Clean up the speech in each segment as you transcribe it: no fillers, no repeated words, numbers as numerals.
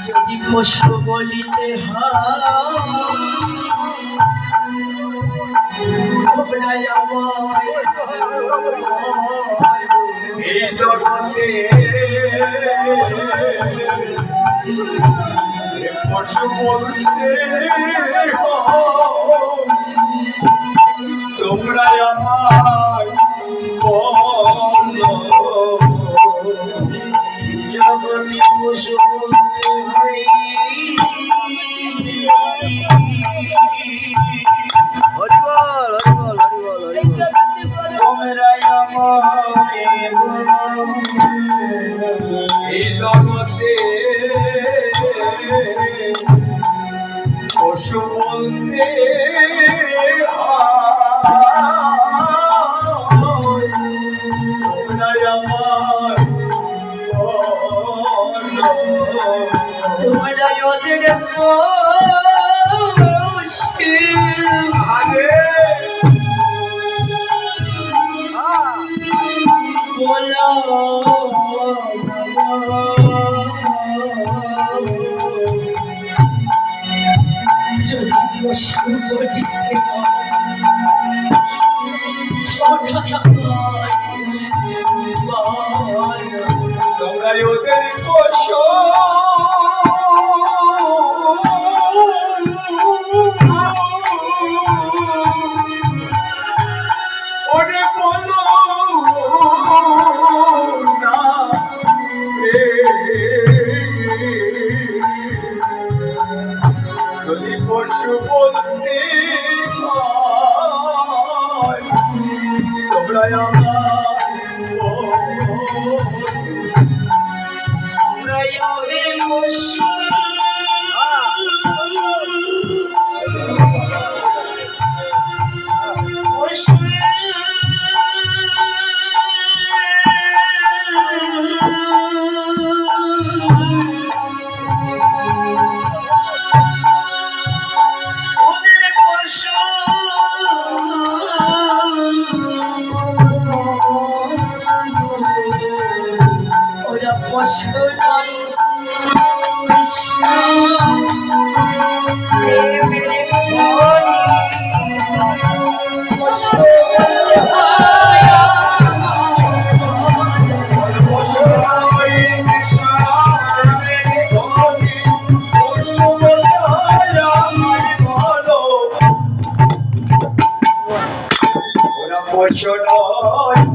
যদি পশু বলিতে এই জগতে পশু বলতে তোমরা আমার জগতে পশু বলতে হয় এই জগতে পশু বলতে তোমরা ওদের বলো যদি পশু বলিতে তোমরা ওদের পশু ওরে বলো না যদি পশু বলতে তোমরা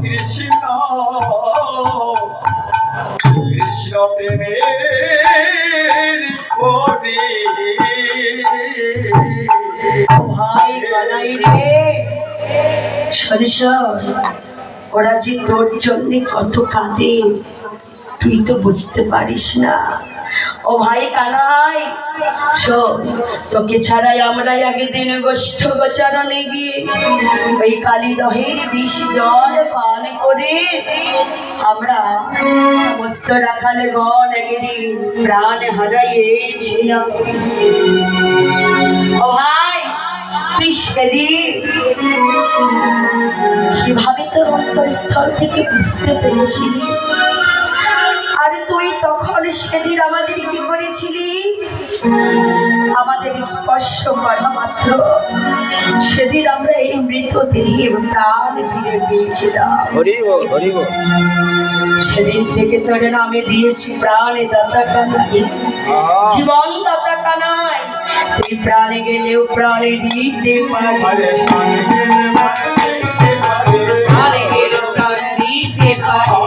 কৃষ্ণ কৃষ্ণ প্রেমের কোটি ভাই বানাই রে সরিষর ওরা যে তোর জন্য কত কাঁদে তুই তো বুঝতে পারিস না। ও ভাই কানাই শোন, তোকে ছাড়াই আমরা আগে দিন গোষ্ঠ গোচারণে গিয়ে ওই কালী দহের বিষ জল পান করে আমরা সমস্ত রাখালে গণ একদিন প্রাণ হারাইয়েছিলাম। ও ভাই তুই সেদিন কিভাবে তোর অন্তঃস্থল থেকে বুঝতে পেরেছিলি? আর তুই তখন সেদিন আমাদের কি করেছিলি? আমাদের স্পর্শ করা মাত্র সেদিন আমরা এই মৃতদেহে প্রাণ ফিরে পেয়েছিলাম। সেদিন থেকে তোর নামে দিয়েছি প্রাণে দাতা কানাই, জীবন দাতা কানাই। তুই প্রাণে গেলেও প্রাণে দিতে পারে, প্রাণে গেলেও প্রাণ দিতে পারে।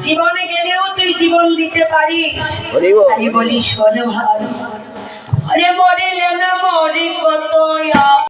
জীবনে গেলেও তুই জীবন দিতে পারিস। আমি বলি শোনো ভাই, মরিলে না মরি কত